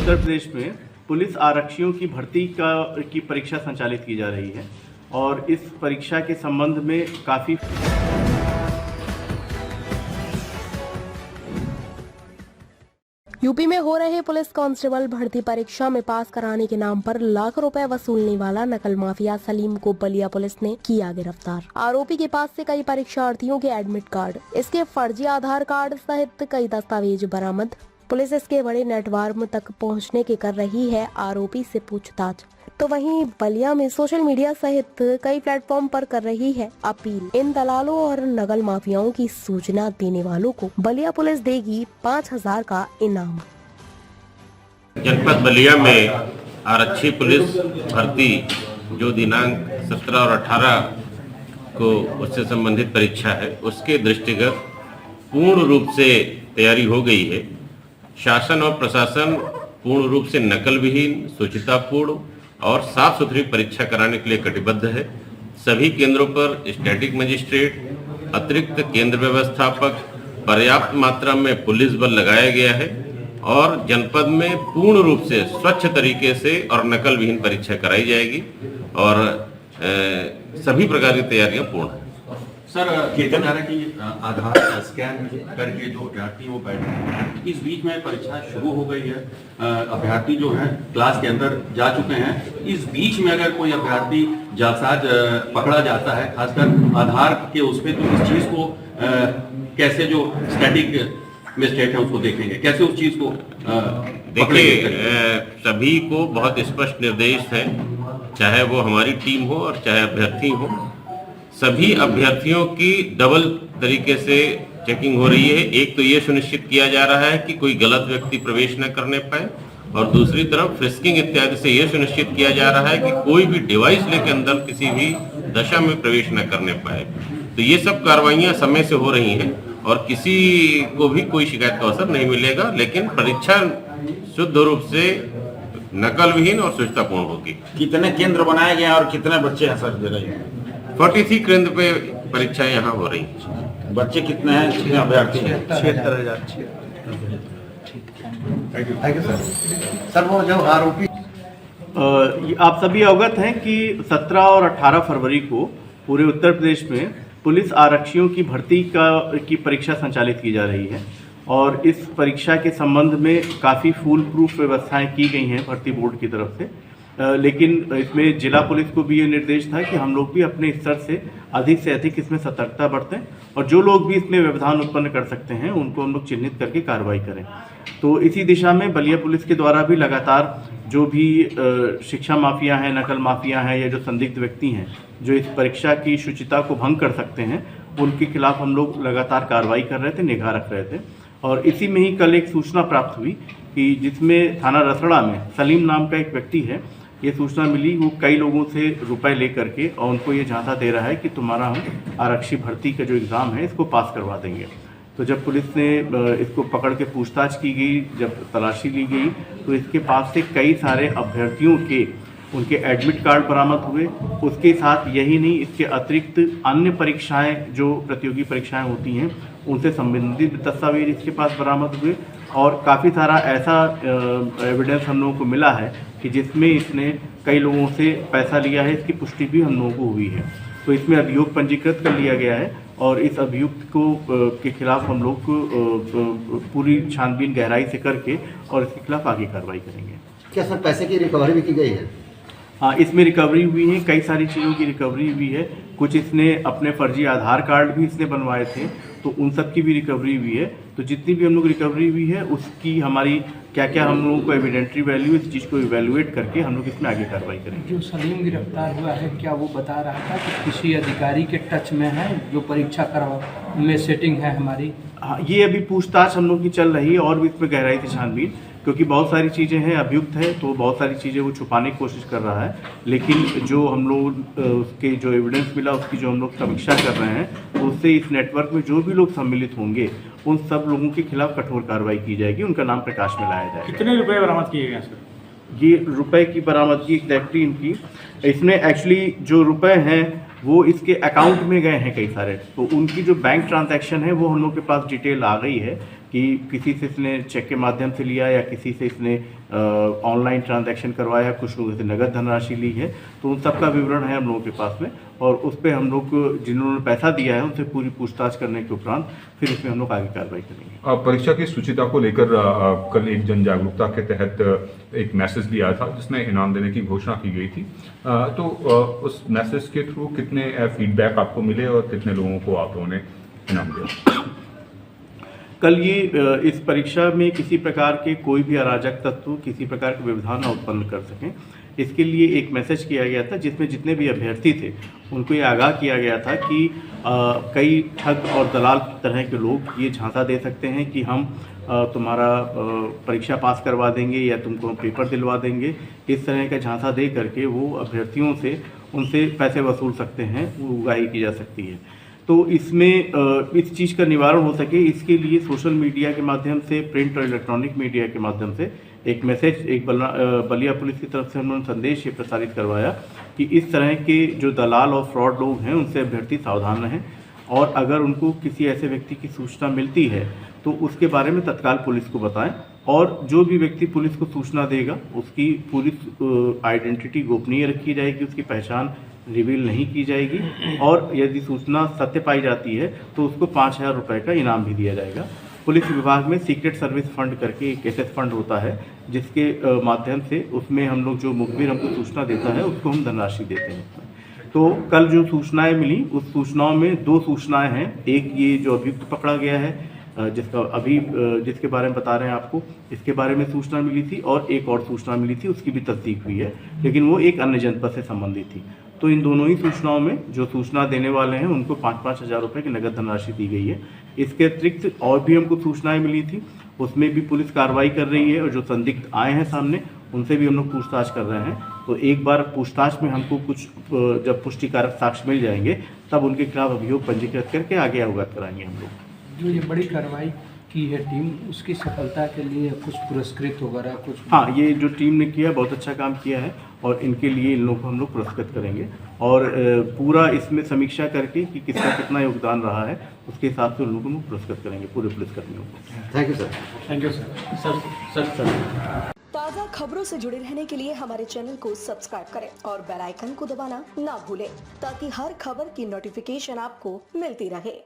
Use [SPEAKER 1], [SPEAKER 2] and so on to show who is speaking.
[SPEAKER 1] उत्तर प्रदेश में पुलिस आरक्षियों की भर्ती की परीक्षा संचालित की जा रही है और इस परीक्षा के संबंध में काफ़ी
[SPEAKER 2] यूपी में हो रहे पुलिस कांस्टेबल भर्ती परीक्षा में पास कराने के नाम पर लाखों रुपए वसूलने वाला नकल माफिया सलीम को बलिया पुलिस ने किया गिरफ्तार। आरोपी के पास से कई परीक्षार्थियों के एडमिट कार्ड, इसके फर्जी आधार कार्ड सहित कई दस्तावेज बरामद। पुलिस इसके बड़े नेटवर्क तक पहुंचने के कर रही है आरोपी से पूछताछ। तो वहीं बलिया में सोशल मीडिया सहित कई प्लेटफॉर्म पर कर रही है अपील। इन दलालों और नकल माफियाओं की सूचना देने वालों को बलिया पुलिस देगी 5000 का इनाम।
[SPEAKER 3] जनपद बलिया में आरक्षी पुलिस भर्ती जो दिनांक 17 और 18 को उससे संबंधित परीक्षा है, उसके दृष्टिगत पूर्ण रूप से तैयारी हो गई है। शासन और प्रशासन पूर्ण रूप से नकल विहीन, शुचितापूर्ण और साफ सुथरी परीक्षा कराने के लिए कटिबद्ध है। सभी केंद्रों पर स्टैटिक मजिस्ट्रेट, अतिरिक्त केंद्र व्यवस्थापक, पर्याप्त मात्रा में पुलिस बल लगाया गया है और जनपद में पूर्ण रूप से स्वच्छ तरीके से और नकल विहीन परीक्षा कराई जाएगी और सभी प्रकार की तैयारियां पूर्ण हैं।
[SPEAKER 4] सर, कितना की आधार स्कैन करके जो अभ्यर्थी वो बैठे हैं, इस बीच में परीक्षा शुरू हो गई है, अभ्यर्थी जो है क्लास के अंदर जा चुके हैं। इस बीच में अगर कोई अभ्यर्थी जालसाज पकड़ा जाता है, खासकर आधार के उस पर, तो इस चीज को कैसे जो स्टैटिक मजिस्ट्रेट है उसको देखेंगे, कैसे उस चीज को
[SPEAKER 3] देखिए, सभी को बहुत स्पष्ट निर्देश है, चाहे वो हमारी टीम हो और चाहे अभ्यर्थी हो, सभी अभ्यर्थियों की डबल तरीके से चेकिंग हो रही है। एक तो ये सुनिश्चित किया जा रहा है कि कोई गलत व्यक्ति प्रवेश न करने पाए और दूसरी तरफ फ्रिस्किंग इत्यादि से ये सुनिश्चित किया जा रहा है कि कोई भी डिवाइस लेकर अंदर किसी भी दशा में प्रवेश न करने पाए। तो ये सब कार्रवाइयां समय से हो रही हैं और किसी को भी कोई शिकायत का अवसर नहीं मिलेगा, लेकिन परीक्षा शुद्ध रूप से नकल विहीन और शुचितापूर्ण होगी।
[SPEAKER 5] कितने केंद्र बनाए गए और कितने बच्चे हैं सर दे रहे हैं?
[SPEAKER 3] 43 केंद्र पे परीक्षाएं यहाँ हो रही हैं।
[SPEAKER 5] बच्चे कितने हैं, कितने अभ्यर्थी हैं?
[SPEAKER 1] 76,000।
[SPEAKER 6] Thank you sir. सर, वो जो आरोपी
[SPEAKER 1] आप सभी अवगत हैं कि 17 और 18 फरवरी को पूरे उत्तर प्रदेश में पुलिस आरक्षियों की भर्ती की परीक्षा संचालित की जा रही है और इस परीक्षा के संबंध में काफ़ी फूल प्रूफ व्यवस्थाएं की गई हैं भर्ती बोर्ड की तरफ से। लेकिन इसमें जिला पुलिस को भी ये निर्देश था कि हम लोग भी अपने स्तर से अधिक इसमें सतर्कता बरतें और जो लोग भी इसमें व्यवधान उत्पन्न कर सकते हैं उनको हम लोग चिन्हित करके कार्रवाई करें। तो इसी दिशा में बलिया पुलिस के द्वारा भी लगातार जो भी शिक्षा माफिया हैं, नकल माफिया हैं या जो संदिग्ध व्यक्ति हैं जो इस परीक्षा की शुचिता को भंग कर सकते हैं, उनके खिलाफ हम लोग लगातार कार्रवाई कर रहे थे, निगाह रख रहे थे। और इसी में ही कल एक सूचना प्राप्त हुई कि जिसमें थाना रसड़ा में सलीम नाम का एक व्यक्ति है, ये सूचना मिली, वो कई लोगों से रुपए ले करके और उनको ये झांसा दे रहा है कि तुम्हारा हम आरक्षी भर्ती का जो एग्ज़ाम है इसको पास करवा देंगे। तो जब पुलिस ने इसको पकड़ के पूछताछ की गई, जब तलाशी ली गई, तो इसके पास से कई सारे अभ्यर्थियों के उनके एडमिट कार्ड बरामद हुए। उसके साथ यही नहीं, इसके अतिरिक्त अन्य परीक्षाएं जो प्रतियोगी परीक्षाएं होती हैं उनसे संबंधित दस्तावेज इसके पास बरामद हुए और काफ़ी सारा ऐसा एविडेंस हम लोगों को मिला है कि जिसमें इसने कई लोगों से पैसा लिया है, इसकी पुष्टि भी हम लोगों को हुई है। तो इसमें अभियोग पंजीकृत कर लिया गया है और इस अभियुक्त को के खिलाफ हम लोग पूरी छानबीन गहराई से करके और इसके खिलाफ आगे कार्रवाई करेंगे।
[SPEAKER 6] क्या सर पैसे की रिकवरी भी की गई है?
[SPEAKER 1] हाँ, इसमें रिकवरी हुई है, कई सारी चीज़ों की रिकवरी हुई है। कुछ इसने अपने फर्जी आधार कार्ड भी इसने बनवाए थे, तो उन सब की भी रिकवरी हुई है। तो जितनी भी हम लोग रिकवरी हुई है उसकी हमारी क्या क्या हम लोगों को एविडेंट्री वैल्यू, इस चीज़ को इवेलुएट करके हम लोग इसमें आगे कार्रवाई करेंगे।
[SPEAKER 7] जो सलीम गिरफ्तार हुआ है, क्या वो बता रहा था कि किसी अधिकारी के टच में है जो परीक्षा करवा में सेटिंग है हमारी?
[SPEAKER 1] हाँ, ये अभी पूछताछ हम लोग की चल रही है और भी इसमें गहराई से छानबीन, क्योंकि बहुत सारी चीज़ें हैं, अभियुक्त है तो बहुत सारी चीज़ें वो छुपाने की कोशिश कर रहा है। लेकिन जो हम लोग उसके जो एविडेंस मिला उसकी जो हम लोग समीक्षा कर रहे हैं, तो उससे इस नेटवर्क में जो भी लोग सम्मिलित होंगे उन सब लोगों के खिलाफ कठोर कार्रवाई की जाएगी, उनका नाम प्रकाश में लाया जाएगा।
[SPEAKER 5] कितने रुपए बरामद किए गए सर?
[SPEAKER 1] ये रुपए की बरामदगी एग्जैक्टली इनकी, इसमें एक्चुअली जो रुपए हैं वो इसके अकाउंट में गए हैं कई सारे, तो उनकी जो बैंक ट्रांजैक्शन है वो हम लोग के पास डिटेल आ गई है कि किसी से इसने चेक के माध्यम से लिया या किसी से इसने ऑनलाइन ट्रांजैक्शन करवाया, कुछ लोगों से नगद धनराशि ली है, तो उन सब का विवरण है हम लोगों के पास में, और उस पर हम लोग जिन्होंने पैसा दिया है उनसे पूरी पूछताछ करने के उपरांत फिर उसमें हम लोग आगे कार्रवाई करेंगे।
[SPEAKER 8] परीक्षा की शुचिता को लेकर कल एक जन जागरूकता के तहत एक मैसेज भी आया था जिसमें इनाम देने की घोषणा की गई थी, तो उस मैसेज के थ्रू कितने फीडबैक आपको मिले और कितने लोगों को आप लोगों ने इनाम दिया?
[SPEAKER 1] कल ये इस परीक्षा में किसी प्रकार के कोई भी अराजक तत्व किसी प्रकार के व्यवधान न उत्पन्न कर सकें, इसके लिए एक मैसेज किया गया था जिसमें जितने भी अभ्यर्थी थे उनको ये आगाह किया गया था कि कई ठग और दलाल तरह के लोग ये झांसा दे सकते हैं कि हम तुम्हारा परीक्षा पास करवा देंगे या तुमको पेपर दिलवा देंगे। इस तरह का झांसा दे करके वो अभ्यर्थियों से उनसे पैसे वसूल सकते हैं, वो उगाही की जा सकती है। तो इसमें इस चीज़ का निवारण हो सके इसके लिए सोशल मीडिया के माध्यम से, प्रिंट और इलेक्ट्रॉनिक मीडिया के माध्यम से एक मैसेज, एक बलिया पुलिस की तरफ से उन्होंने संदेश ये प्रसारित करवाया कि इस तरह के जो दलाल और फ्रॉड लोग हैं उनसे अभ्यर्थी सावधान रहें, और अगर उनको किसी ऐसे व्यक्ति की सूचना मिलती है तो उसके बारे में तत्काल पुलिस को बताएं, और जो भी व्यक्ति पुलिस को सूचना देगा उसकी पूरी आइडेंटिटी गोपनीय रखी जाएगी, उसकी पहचान रिवील नहीं की जाएगी, और यदि सूचना सत्य पाई जाती है तो उसको 5,000 रुपये का इनाम भी दिया जाएगा। पुलिस विभाग में सीक्रेट सर्विस फंड करके एक एसएस फंड होता है जिसके माध्यम से उसमें हम लोग जो मुखबिर हमको सूचना देता है उसको हम धनराशि देते हैं। तो कल जो सूचनाएं मिली उस सूचनाओं में 2 सूचनाएं हैं, एक ये जो अभियुक्त पकड़ा गया है जिसके बारे में बता रहे हैं आपको, इसके बारे में सूचना मिली थी, और एक और सूचना मिली थी उसकी भी तस्दीक हुई है, लेकिन वो एक अन्य जनपद से संबंधित थी। तो इन दोनों ही सूचनाओं में जो सूचना देने वाले हैं उनको 5-5 हज़ार रुपये की नगद धनराशि दी गई है। इसके अतिरिक्त और भी हमको सूचनाएं मिली थी, उसमें भी पुलिस कार्रवाई कर रही है, और जो संदिग्ध आए हैं सामने उनसे भी हम लोग पूछताछ कर रहे हैं। तो एक बार पूछताछ में हमको कुछ जब पुष्टिकारक साक्ष्य मिल जाएंगे तब उनके खिलाफ अभियोग पंजीकृत करके आगे अवगत कराएंगे हम लोग।
[SPEAKER 7] जो ये बड़ी कार्रवाई की है टीम, उसकी सफलता के लिए कुछ पुरस्कृत वगैरह कुछ?
[SPEAKER 1] हाँ, ये जो टीम ने किया बहुत अच्छा काम किया है, और इनके लिए इन लोगों को हम लोग पुरस्कृत करेंगे, और पूरा इसमें समीक्षा करके कि किसका कितना योगदान रहा है उसके हिसाब से उन लोगों को पुरस्कृत करेंगे, पूरे पुलिसकर्मियों को।
[SPEAKER 6] Thank you sir.
[SPEAKER 5] Thank you sir.
[SPEAKER 9] ताज़ा खबरों से जुड़े रहने के लिए हमारे चैनल को सब्सक्राइब करें और बेल आइकन को दबाना ना भूलें ताकि हर खबर की नोटिफिकेशन आपको मिलती रहे।